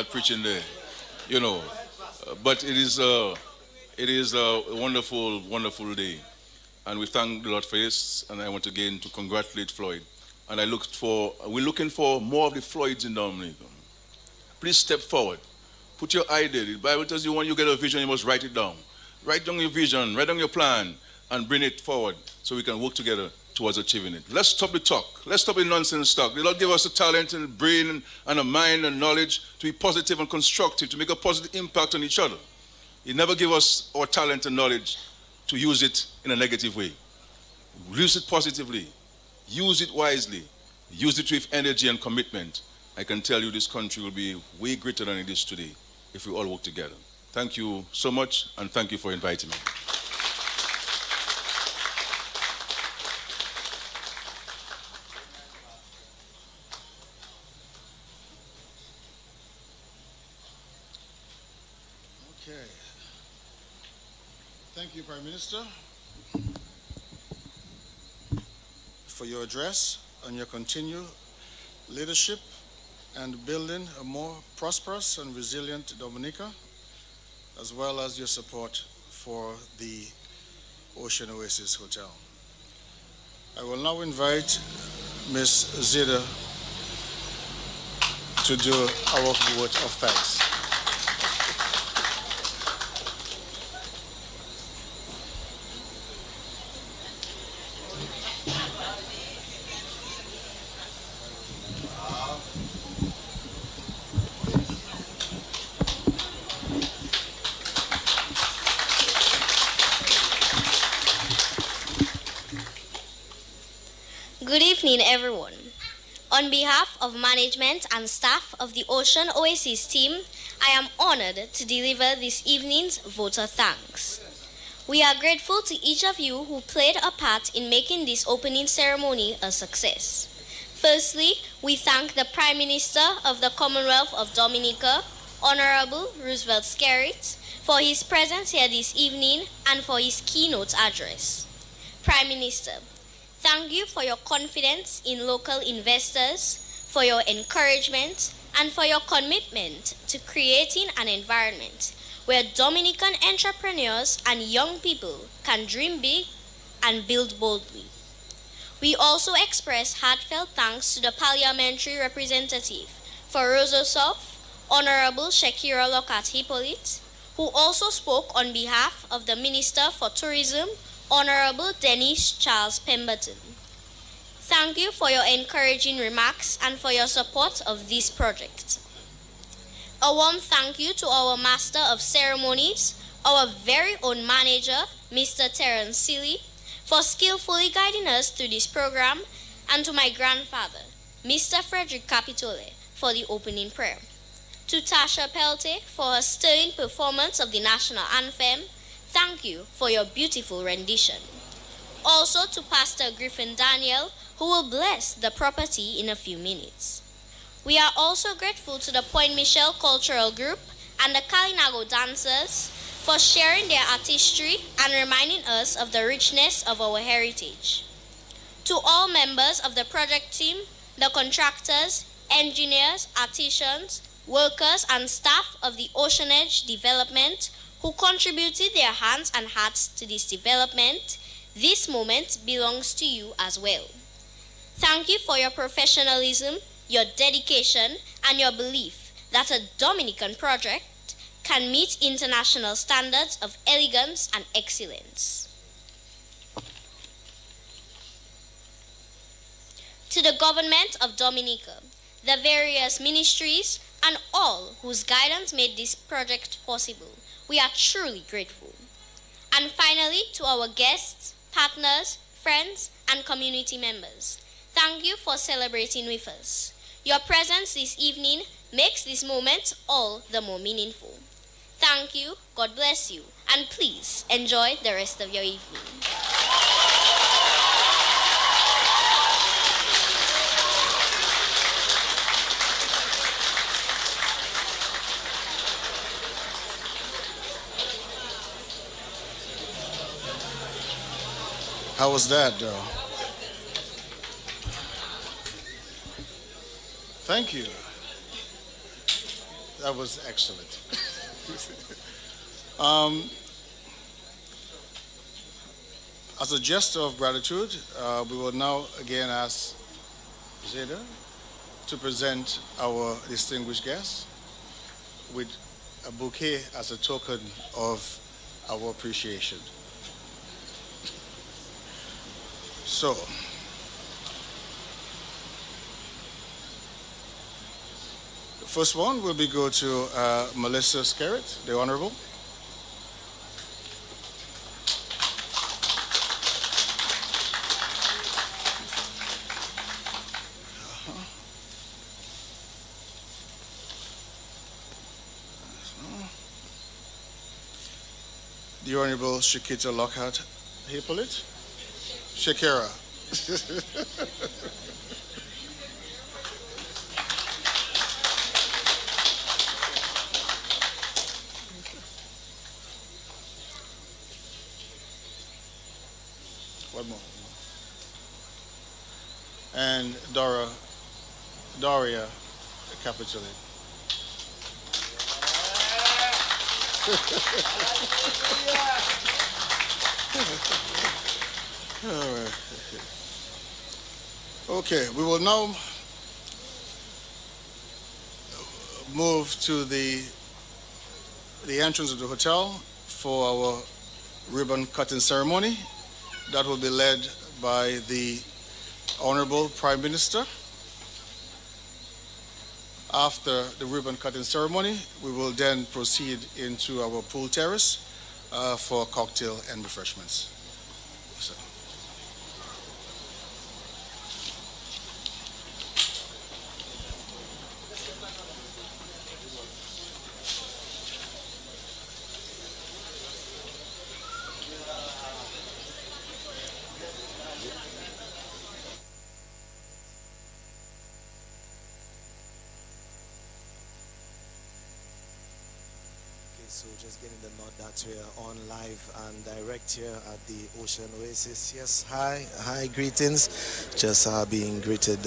preaching there, you know. But it is a wonderful, wonderful day. And we thank the Lord for this. And I want again to congratulate Floyd. And we're looking for more of the Floyds in Dominica. Please step forward. Put your idea. The Bible tells you when you get a vision, you must write it down. Write down your vision, write down your plan, and bring it forward so we can work together towards achieving it. Let's stop the talk. Let's stop the nonsense talk. The Lord give us a talent and a brain and a mind and knowledge to be positive and constructive, to make a positive impact on each other. He never gave us our talent and knowledge to use it in a negative way. Use it positively. Use it wisely. Use it with energy and commitment. I can tell you this country will be way greater than it is today if we all work together. Thank you so much, and thank you for inviting me. Okay. Thank you, Prime Minister, for your address and your continued leadership and building a more prosperous and resilient Dominica, as well as your support for the Ocean Oasis Hotel. I will now invite Ms. Zida to do our vote of thanks. Good evening, everyone. On behalf of management and staff of the Ocean Oasis team, I am honored to deliver this evening's vote of thanks. We are grateful to each of you who played a part in making this opening ceremony a success. Firstly, we thank the Prime Minister of the Commonwealth of Dominica, Honorable Roosevelt Skerrit, for his presence here this evening and for his keynote address. Prime Minister, thank you for your confidence in local investors, for your encouragement, and for your commitment to creating an environment where Dominican entrepreneurs and young people can dream big and build boldly. We also express heartfelt thanks to the parliamentary representative for Rososoft, Honorable Shakira Lokat Hippolyte, who also spoke on behalf of the Minister for Tourism, Honorable Dennis Charles Pemberton. Thank you for your encouraging remarks and for your support of this project. A warm thank you to our Master of Ceremonies, our very own manager, Mr. Terence Seeley, for skillfully guiding us through this program, and to my grandfather, Mr. Frederick Capitole, for the opening prayer. To Tasha Pelte for her sterling performance of the national anthem, thank you for your beautiful rendition. Also to Pastor Griffin Daniel, who will bless the property in a few minutes. We are also grateful to the Point Michel Cultural Group and the Kalinago dancers for sharing their artistry and reminding us of the richness of our heritage. To all members of the project team, the contractors, engineers, artisans, workers, and staff of the Ocean Edge Development who contributed their hands and hearts to this development, this moment belongs to you as well. Thank you for your professionalism, your dedication, and your belief that a Dominican project can meet international standards of elegance and excellence. To the government of Dominica, the various ministries, and all whose guidance made this project possible, we are truly grateful. And finally, to our guests, partners, friends, and community members, thank you for celebrating with us. Your presence this evening makes this moment all the more meaningful. Thank you, God bless you, and please enjoy the rest of your evening. How was that, though? Thank you. That was excellent. um, as a gesture of gratitude, we will now again ask Zeda to present our distinguished guest with a bouquet as a token of our appreciation. So, the first one will be go to Melissa Skerritt, the Honorable. The Honorable Shakita Lockhart Hippolyte. Shakira. One more. And Daria Capitoli. All right. Okay, we will now move to the entrance of the hotel for our ribbon cutting ceremony. That will be led by the Honorable Prime Minister. After the ribbon cutting ceremony, we will then proceed into our pool terrace for cocktail and refreshments. So. So just getting the note that we're on live and direct here at the Ocean Oasis. Yes, hi, greetings. Just being greeted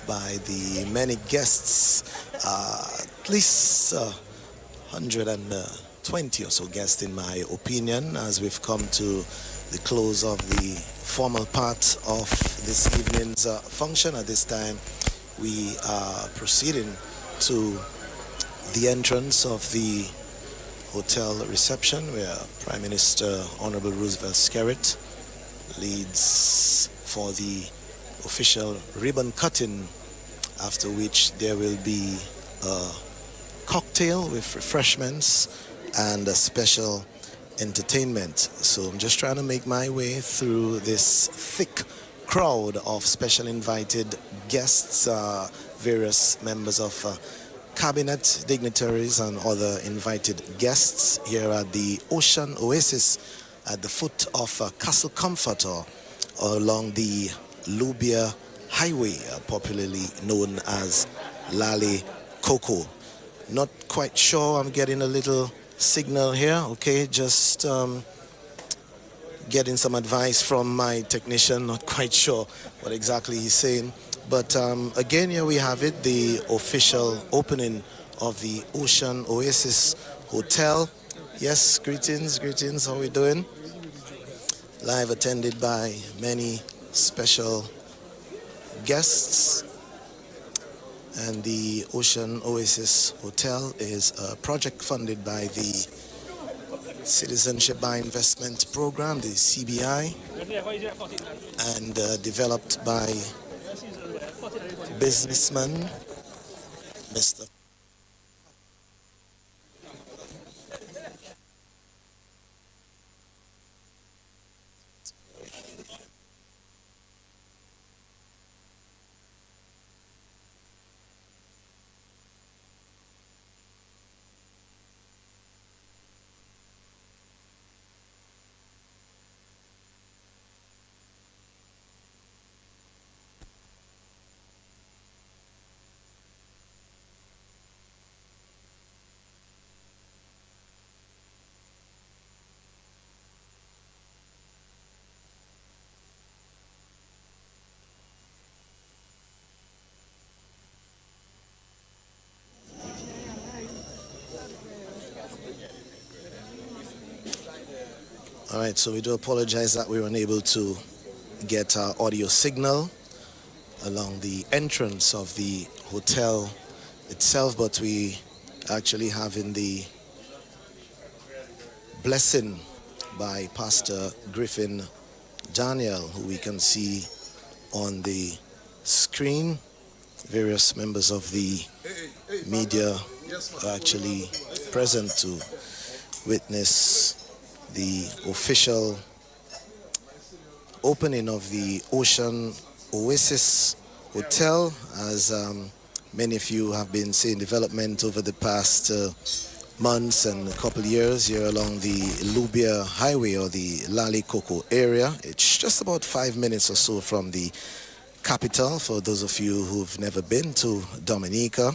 by the many guests, at least 120 or so guests in my opinion, as we've come to the close of the formal part of this evening's function. At this time, we are proceeding to the entrance of the hotel reception where Prime Minister Honorable Roosevelt Skerritt leads for the official ribbon cutting, after which there will be a cocktail with refreshments and a special entertainment. So I'm just trying to make my way through this thick crowd of special invited guests, various members of cabinet dignitaries and other invited guests here at the Ocean Oasis at the foot of Castle Comfort, or along the Lubia Highway, popularly known as Lale Coco. Not quite sure, I'm getting a little signal here, okay, just getting some advice from my technician, not quite sure what exactly he's saying. But again, here we have it, the official opening of the Ocean Oasis Hotel. Yes, greetings, how are we doing? Live attended by many special guests. And the Ocean Oasis Hotel is a project funded by the Citizenship by Investment Program, the CBI, and developed by businessman Mr. All right, so we do apologize that we were unable to get our audio signal along the entrance of the hotel itself, but we actually have in the blessing by Pastor Griffin Daniel, who we can see on the screen. Various members of the media are actually present to witness the official opening of the Ocean Oasis Hotel. As many of you have been seeing development over the past months and a couple of years here along the Lubia Highway or the Lali Coco area. It's just about 5 minutes or so from the capital for those of you who've never been to Dominica.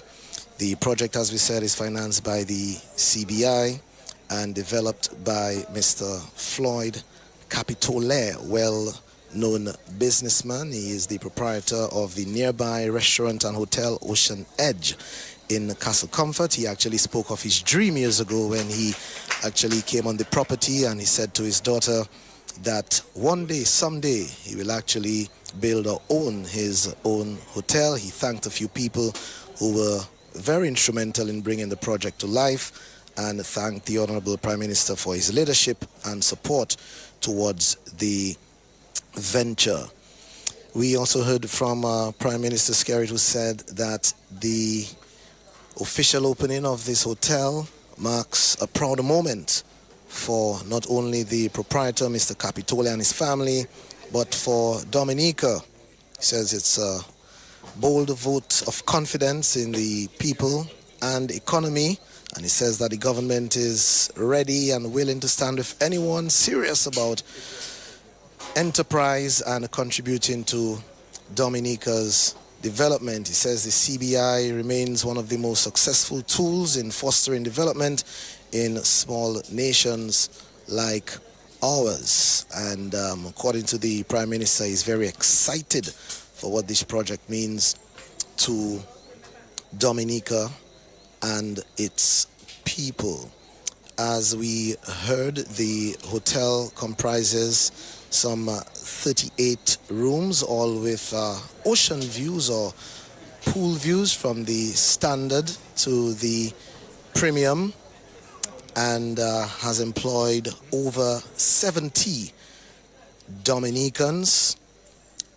The project, as we said, is financed by the CBI and developed by Mr. Floyd Capitole, well-known businessman. He is the proprietor of the nearby restaurant and hotel Ocean Edge in Castle Comfort. He actually spoke of his dream years ago when he actually came on the property, and he said to his daughter that one day, someday, he will actually build or own his own hotel. He thanked a few people who were very instrumental in bringing the project to life, and thanked the Honorable Prime Minister for his leadership and support towards the venture. We also heard from Prime Minister Skerrit, who said that the official opening of this hotel marks a proud moment for not only the proprietor, Mr. Capitole, and his family, but for Dominica. He says it's a bold vote of confidence in the people and economy, and he says that the government is ready and willing to stand with anyone serious about enterprise and contributing to Dominica's development. He says the CBI remains one of the most successful tools in fostering development in small nations like ours. And according to the Prime Minister, he's very excited for what this project means to Dominica and its people. As we heard, the hotel comprises some 38 rooms, all with ocean views or pool views from the standard to the premium, and has employed over 70 Dominicans.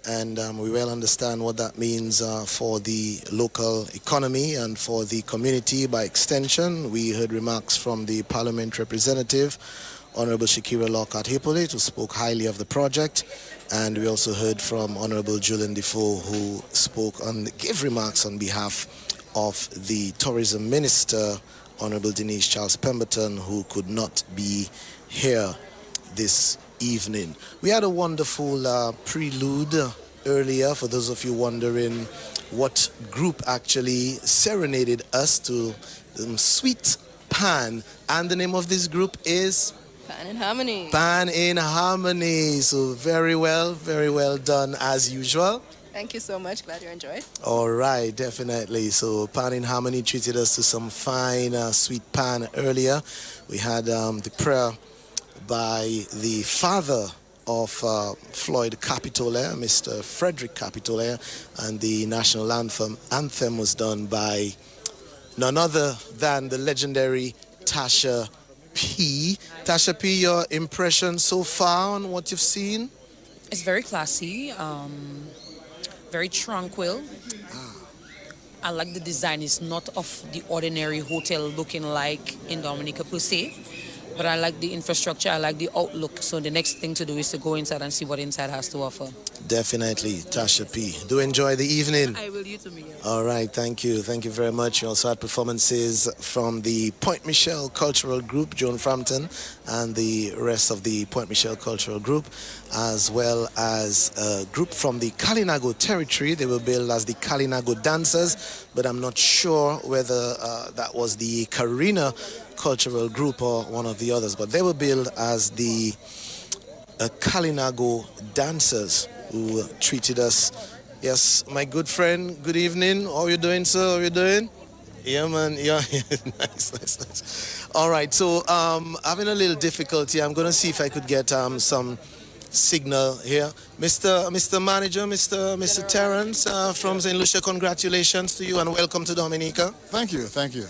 And we well understand what that means for the local economy and for the community by extension. We heard remarks from the Parliament representative, Honorable Shakira Lockhart-Hippolyte, who spoke highly of the project. And we also heard from Honorable Julian Defoe, who gave remarks on behalf of the Tourism Minister, Honorable Denise Charles Pemberton, who could not be here this evening. We had a wonderful prelude earlier. For those of you wondering what group actually serenaded us to Sweet Pan, and the name of this group is Pan in Harmony. Pan in Harmony. So very well done as usual. Thank you so much. Glad you enjoyed. All right, definitely. So Pan in Harmony treated us to some fine sweet pan earlier. We had the prayer by the father of Floyd Capitole, Mr. Frederick Capitole, and the national anthem was done by none other than the legendary Tasha P. Tasha P, your impression so far on what you've seen? It's very classy, very tranquil. I like the design. It's not of the ordinary hotel looking like in Dominica per se, but I like the infrastructure, I like the outlook. So the next thing to do is to go inside and see what inside has to offer. Definitely, Tasha P. Do enjoy the evening. I will, you too, Miguel. All right, thank you. Thank you very much. We also had performances from the Point Michelle Cultural Group, Joan Frampton, and the rest of the Point Michelle Cultural Group, as well as a group from the Kalinago territory. They were billed as the Kalinago Dancers, but I'm not sure whether that was the Karina Cultural Group or one of the others, but they were billed as the Kalinago Dancers, who treated us. Yes, my good friend, good evening. How are you doing, sir? How are you doing? Yeah, man. Yeah, nice. All right, so having a little difficulty. I'm going to see if I could get some signal here. Mr. Manager, Mr. Terrence from St. Lucia, congratulations to you and welcome to Dominica. Thank you, thank you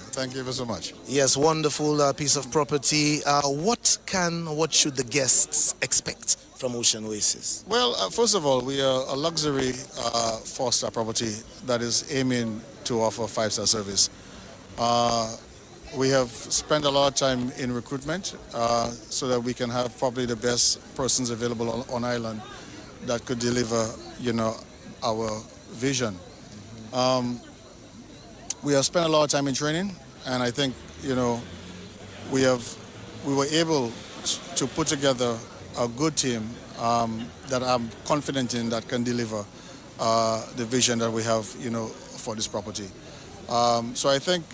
so much. Yes, wonderful piece of property. What should the guests expect from Ocean Oasis? Well, first of all, we are a luxury four-star property that is aiming to offer five-star service. We have spent a lot of time in recruitment so that we can have probably the best persons available on island that could deliver, our vision. We have spent a lot of time in training, and I think, we were able to put together a good team that I'm confident in that can deliver the vision that we have, for this property. So I think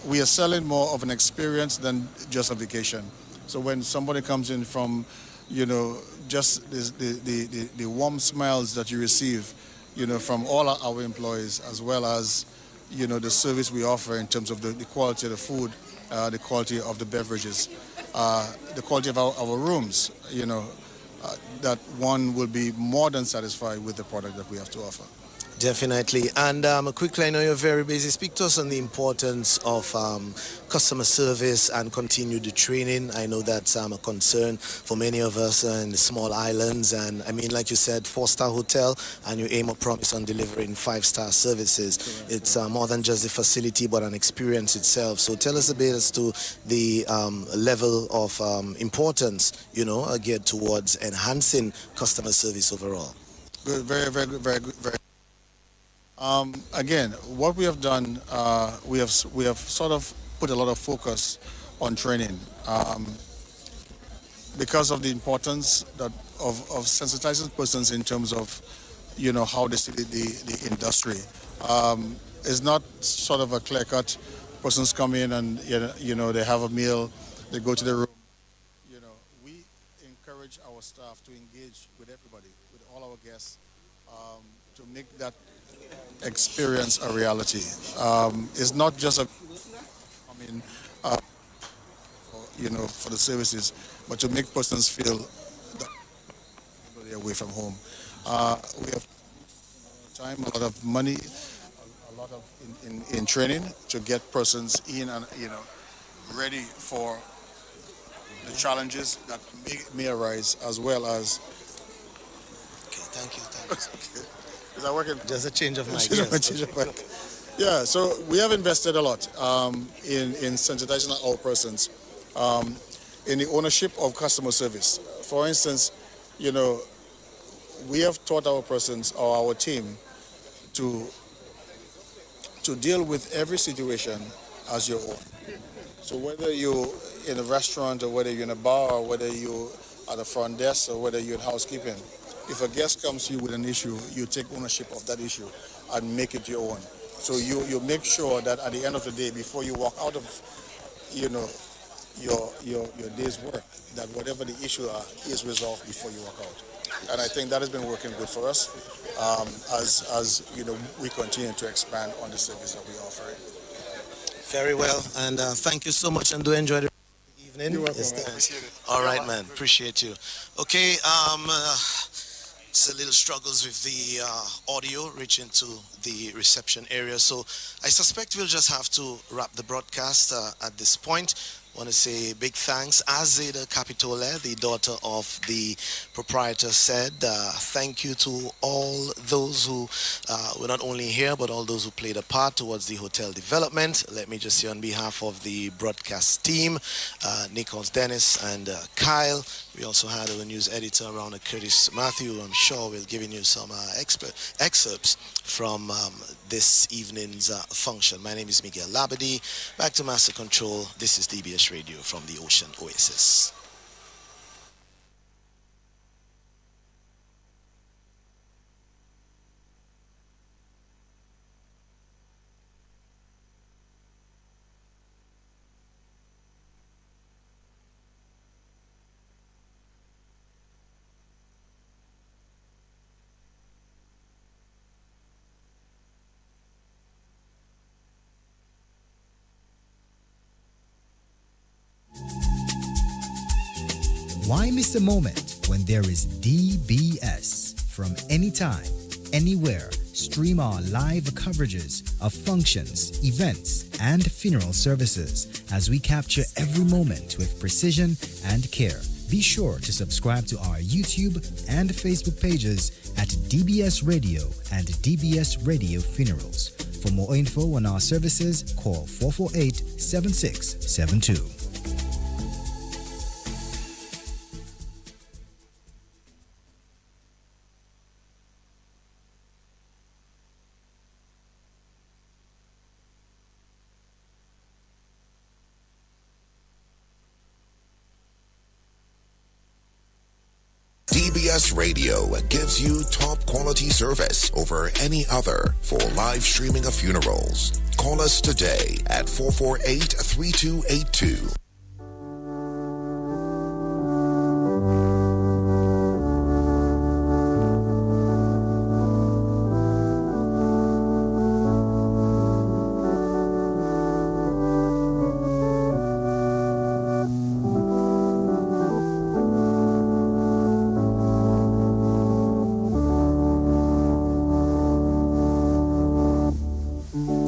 we are selling more of an experience than just a vacation. So when somebody comes in from, just the warm smiles that you receive, from all our employees, as well as, the service we offer in terms of the quality of the food, the quality of the beverages, the quality of our rooms, that one will be more than satisfied with the product that we have to offer. Definitely. And quickly, I know you're very busy. Speak to us on the importance of customer service and continue the training. I know that's a concern for many of us in the small islands. And I mean, like you said, four-star hotel, and you aim a promise on delivering five-star services. Correct. It's more than just the facility, but an experience itself. So tell us a bit as to the level of importance, geared towards enhancing customer service overall. Good, very, very good, very good, very. Again, what we have done, we have sort of put a lot of focus on training because of the importance of sensitizing persons in terms of, how they see the industry. It's not sort of a clear-cut. Persons come in and they have a meal, they go to the room. We encourage our staff to engage with everybody, with all our guests, to make that experience a reality. It's not just for the services, but to make persons feel that they're away from home. We have time, a lot of money, a lot of in training to get persons in and ready for the challenges that may arise, as well as. Okay, thank you. Is that working? Just a change of mind. Yeah, so we have invested a lot in sensitizing our persons in the ownership of customer service. For instance, we have taught our persons or our team to deal with every situation as your own. So whether you're in a restaurant or whether you're in a bar or whether you're at the front desk or whether you're in housekeeping, if a guest comes to you with an issue, you take ownership of that issue and make it your own. So you make sure that at the end of the day, before you walk out of, your day's work, that whatever the issue is resolved before you walk out. And I think that has been working good for us as we continue to expand on the service that we offer. Very well, and thank you so much, and do enjoy the evening. You're welcome. I appreciate it. All right, man. Appreciate you. Okay, it's a little struggles with the audio reaching to the reception area, so I suspect we'll just have to wrap the broadcast at this point. I want to say big thanks. Azeda Capitole, the daughter of the proprietor, said thank you to all those who were not only here, but all those who played a part towards the hotel development. Let me just say on behalf of the broadcast team, Nichols Dennis and Kyle. We also had our news editor around Curtis Matthew. I'm sure we're giving you some excerpts from this evening's function. My name is Miguel Labadie. Back to Master Control. This is DBS Radio from the Ocean Oasis. Why miss a moment when there is DBS? From anytime, anywhere, stream our live coverages of functions, events, and funeral services as we capture every moment with precision and care. Be sure to subscribe to our YouTube and Facebook pages at DBS Radio and DBS Radio Funerals. For more info on our services, call 448-7672. DBS Radio gives you top quality service over any other for live streaming of funerals. Call us today at 448-3282.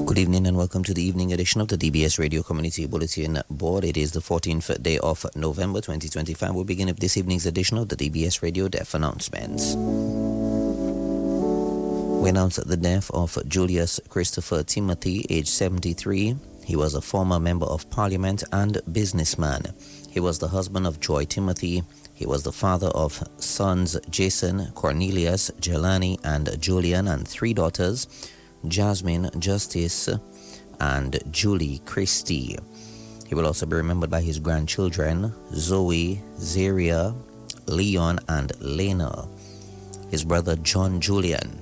Good evening and welcome to the evening edition of the DBS Radio Community Bulletin Board. It is the 14th day of November 2025. We'll begin with this evening's edition of the DBS Radio Death Announcements. We announce the death of Julius Christopher Timothy, age 73. He was a former member of Parliament and businessman. He was the husband of Joy Timothy. He was the father of sons Jason, Cornelius, Jelani, and Julian, and three daughters, Jasmine, Justice, and Julie Christie. He will also be remembered by his grandchildren, Zoe, Zaria, Leon, and Lena. His brother John Julian,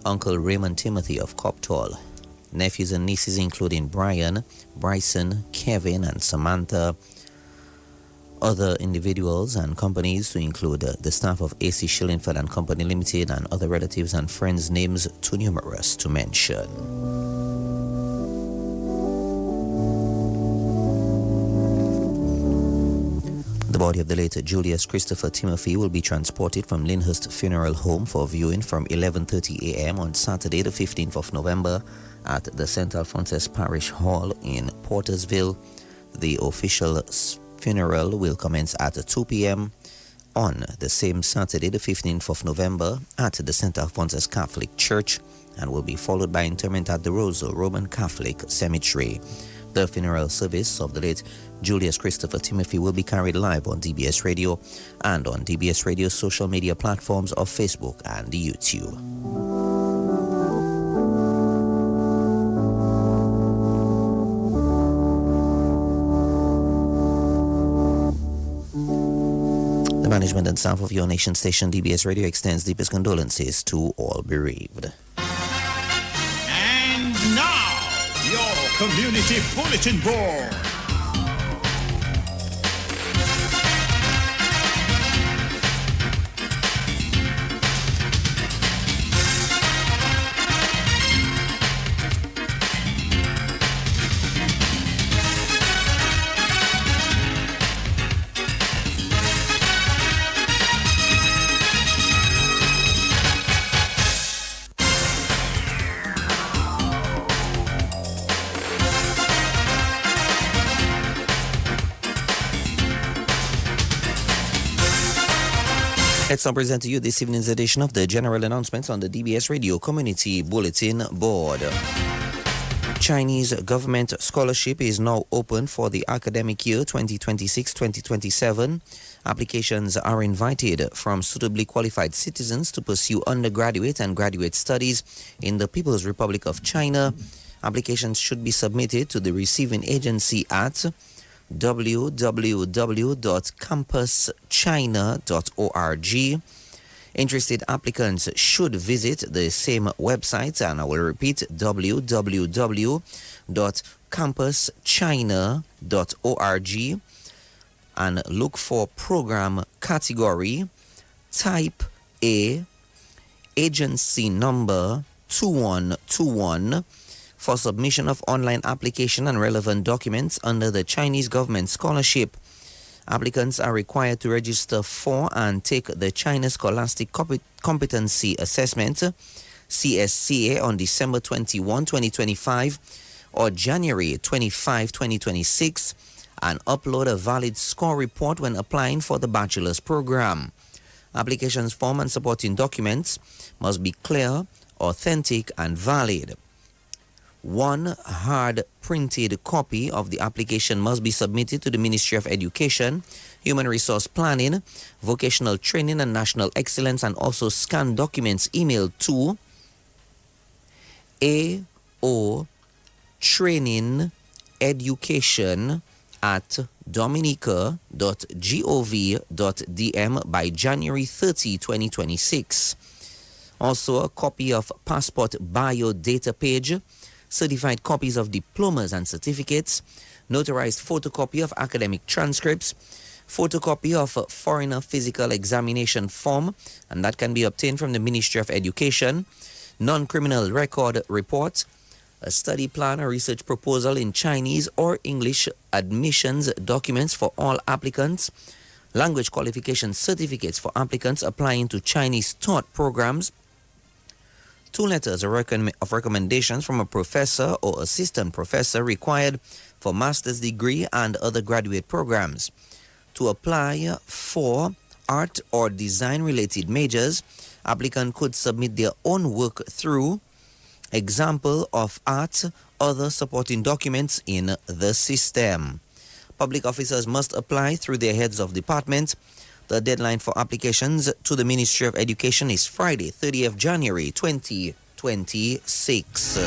Uncle Raymond Timothy of Coptall. Nephews and nieces including Brian, Bryson, Kevin, and Samantha. Other individuals and companies to include the staff of AC Shillingford and Company Limited and other relatives and friends, names too numerous to mention. The body of the late Julius Christopher Timothy will be transported from Lyndhurst Funeral Home for viewing from 11:30 a.m. on Saturday the 15th of November at the St. Alphonsus Parish Hall in Portersville. The official funeral will commence at 2 p.m. on the same Saturday, the 15th of November, at the St. Alphonsus Catholic Church and will be followed by interment at the Roseau Roman Catholic Cemetery. The funeral service of the late Julius Christopher Timothy will be carried live on DBS Radio and on DBS Radio's social media platforms of Facebook and YouTube. The management and staff of your nation station DBS Radio extends deepest condolences to all bereaved. And now, your Community Bulletin Board. Let's now present to you this evening's edition of the general announcements on the DBS Radio Community Bulletin Board. Chinese government scholarship is now open for the academic year 2026-2027. Applications are invited from suitably qualified citizens to pursue undergraduate and graduate studies in the People's Republic of China. Applications should be submitted to the receiving agency at www.campuschina.org. Interested applicants should visit the same website, and I will repeat, www.campuschina.org, and look for program category type A, agency number 2121 for submission of online application and relevant documents under the Chinese government scholarship. Applicants are required to register for and take the China Scholastic Competency Assessment CSCA on December 21, 2025 or January 25, 2026 and upload a valid score report when applying for the bachelor's program. Applications form and supporting documents must be clear, authentic and valid. One hard printed copy of the application must be submitted to the Ministry of Education, Human Resource Planning, Vocational Training and National Excellence, and also scanned documents emailed to aotrainingeducation@dominica.gov.dm by January 30, 2026. Also, a copy of passport bio data page, certified copies of diplomas and certificates, notarized photocopy of academic transcripts, photocopy of a foreigner physical examination form, and that can be obtained from the Ministry of Education, non-criminal record report, a study plan or research proposal in Chinese or English admissions documents for all applicants, language qualification certificates for applicants applying to Chinese taught programs, 2 letters of recommendations from a professor or assistant professor required for master's degree and other graduate programs. To apply for art or design related majors, applicant could submit their own work through example of art, other supporting documents in the system. Public officers must apply through their heads of department. The deadline for applications to the Ministry of Education is Friday, 30th January 2026.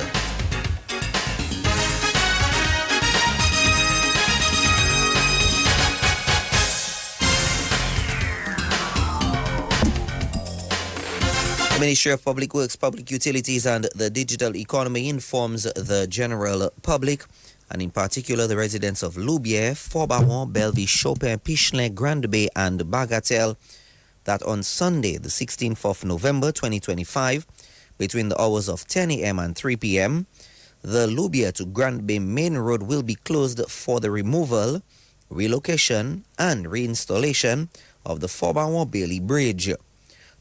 The Ministry of Public Works, Public Utilities and the Digital Economy informs the general public, and in particular the residents of Loubier, Fort-Baron, Belleville, Chopin, Pichelin, Grande Bay and Bagatelle, that on Sunday, the 16th of November 2025, between the hours of 10 a.m. and 3 p.m., the Loubier to Grande Bay main road will be closed for the removal, relocation and reinstallation of the Fort-Baron Bailey Bridge.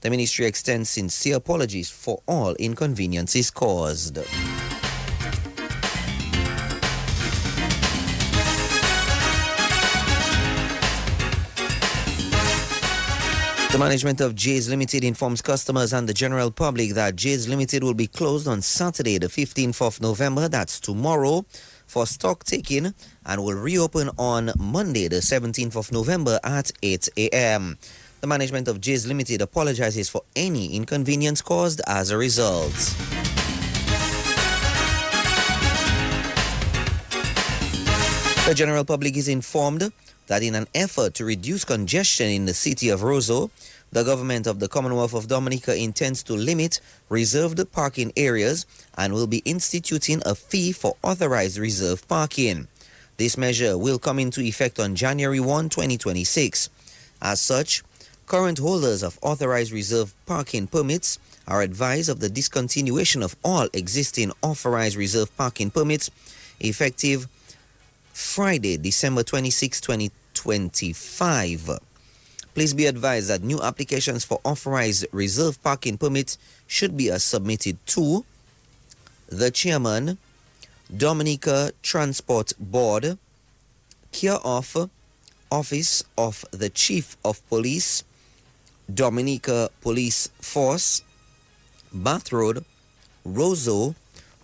The ministry extends sincere apologies for all inconveniences caused. The management of J's Limited informs customers and the general public that J's Limited will be closed on Saturday, the 15th of November, that's tomorrow, for stock taking, and will reopen on Monday, the 17th of November at 8 a.m. The management of J's Limited apologizes for any inconvenience caused as a result. The general public is informed that in an effort to reduce congestion in the city of Roseau, the government of the Commonwealth of Dominica intends to limit reserved parking areas and will be instituting a fee for authorized reserved parking. This measure will come into effect on January 1, 2026. As such, current holders of authorized reserve parking permits are advised of the discontinuation of all existing authorized reserve parking permits effective Friday, December 26, 2025. Please be advised that new applications for authorized reserve parking permits should be submitted to the Chairman, Dominica Transport Board, care of Office of the Chief of Police, Dominica Police Force, Bath Road, Roseau,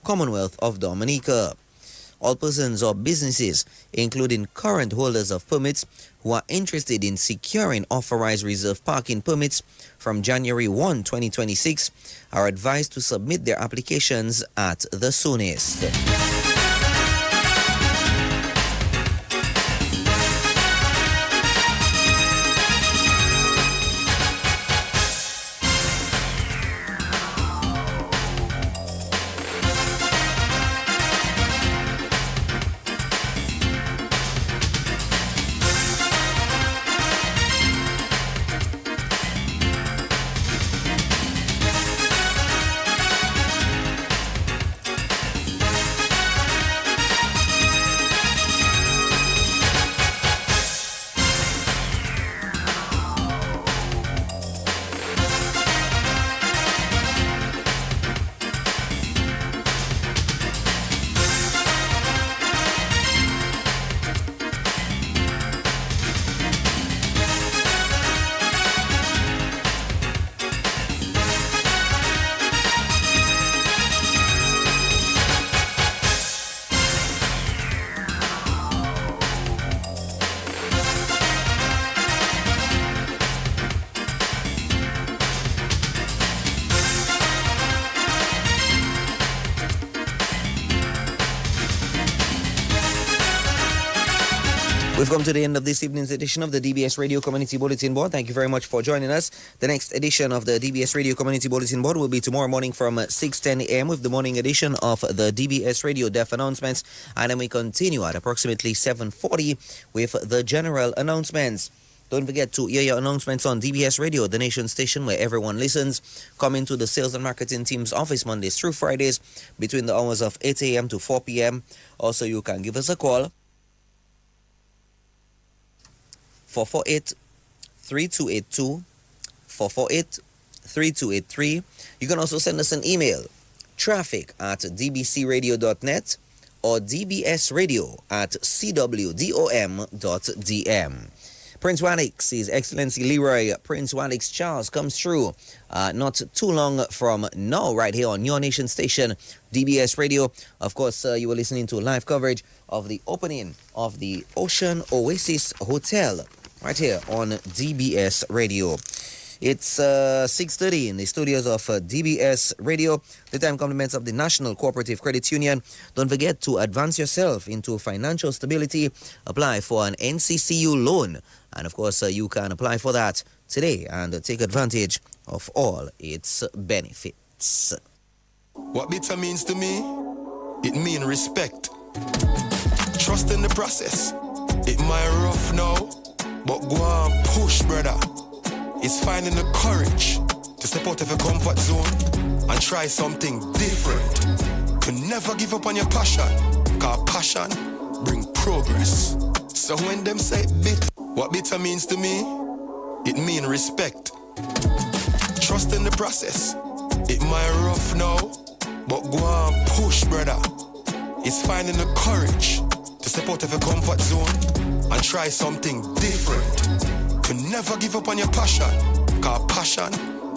Commonwealth of Dominica. All persons or businesses, including current holders of permits who are interested in securing authorized reserve parking permits from January 1, 2026, are advised to submit their applications at the soonest. We've come to the end of this evening's edition of the DBS Radio Community Bulletin Board. Thank you very much for joining us. The next edition of the DBS Radio Community Bulletin Board will be tomorrow morning from 6:10 a.m. with the morning edition of the DBS Radio Deaf announcements. And then we continue at approximately 7:40 with the general announcements. Don't forget to hear your announcements on DBS Radio, the nation station where everyone listens. Come into the sales and marketing team's office Mondays through Fridays between the hours of 8 a.m. to 4 p.m. Also, you can give us a call 448-3282, 448-3283. You can also send us an email, traffic@dbcradio.net or dbsradio@cwdom.dm. Prince Wadix, His Excellency Leroy Prince Wadix Charles comes through not too long from now right here on your nation station, DBS Radio. Of course, you were listening to live coverage of the opening of the Ocean Oasis Hotel right here on DBS Radio. It's 6:30 in the studios of DBS Radio. The time compliments of the National Cooperative Credit Union. Don't forget to advance yourself into financial stability. Apply for an NCCU loan. And of course, you can apply for that today and take advantage of all its benefits. What bitter means to me, it means respect. Trust in the process. It might rough now, but go on, push, brother. It's finding the courage to step out of your comfort zone and try something different. To never give up on your passion, cause passion bring progress. So when them say bitter, what bitter means to me, it means respect. Trust in the process. It might rough now, but go on, push, brother. It's finding the courage to step out of your comfort zone and try something different. To never give up on your passion, cause passion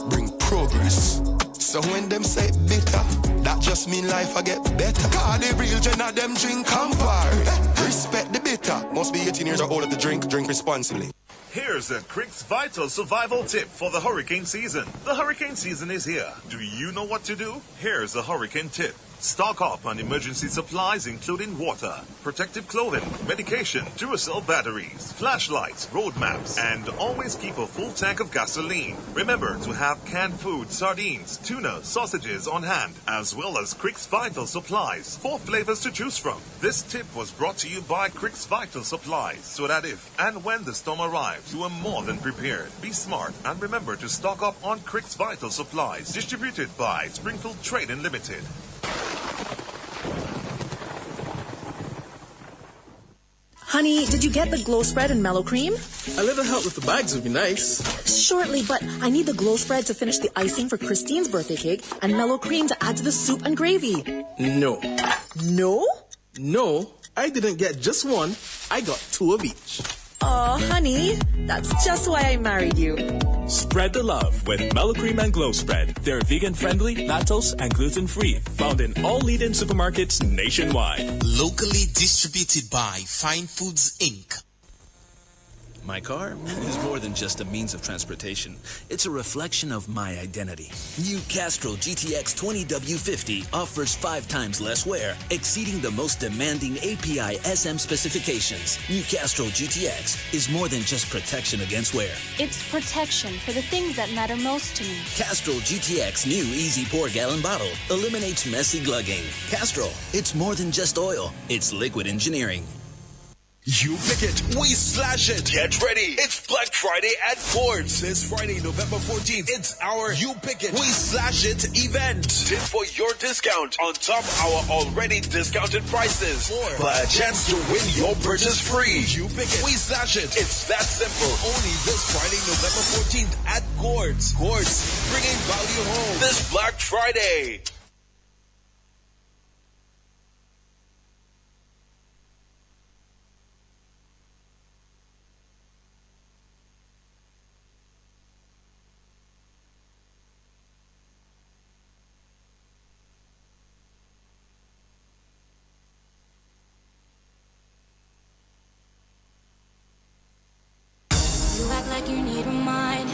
bring progress. So when them say bitter, that just mean life I get better. Cause the real gen of them drink Campari. Respect the bitter. Must be 18 years or older to drink responsibly. Here's a Crick's Vital Survival Tip for the hurricane season. The hurricane season is here. Do you know what to do? Here's a hurricane tip. Stock up on emergency supplies including water, protective clothing, medication, Duracell batteries, flashlights, road maps, and always keep a full tank of gasoline. Remember to have canned food, sardines, tuna, sausages on hand, as well as Crick's Vital Supplies. 4 flavors to choose from. This tip was brought to you by Crick's Vital Supplies, so that if and when the storm arrives, you are more than prepared. Be smart and remember to stock up on Crick's Vital Supplies, distributed by Springfield Trading Limited. Honey, did you get the glow spread and mellow cream? A little help with the bags would be nice. Shortly, but I need the glow spread to finish the icing for Christine's birthday cake and mellow cream to add to the soup and gravy. No. No? No, I didn't get just one. I got 2 of each. Aw, honey, that's just why I married you. Spread the love with Mellow Cream and Glow Spread. They're vegan-friendly, lactose, and gluten-free. Found in all leading supermarkets nationwide. Locally distributed by Fine Foods, Inc. My car is more than just a means of transportation. It's a reflection of my identity. New Castrol GTX 20W50 offers 5 times less wear, exceeding the most demanding API SM specifications. New Castrol GTX is more than just protection against wear. It's protection for the things that matter most to me. Castrol GTX new Easy Pour Gallon bottle eliminates messy glugging. Castrol, it's more than just oil. It's liquid engineering. You pick it, we slash it. Get ready. It's Black Friday at Ford's. This Friday, November 14th, it's our You Pick It, we slash it event. Tip for your discount on top our already discounted prices. For a chance to win your purchase free. You Pick It, we slash it. It's that simple. Only this Friday, November 14th at Gord's. Gord's, bringing value home this Black Friday. Like you need a mind,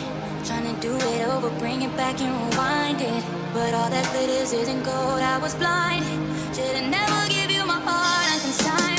trying to do it over, bring it back and rewind it. But all that glitters isn't gold, I was blind. Should've never give you my heart unconsigned.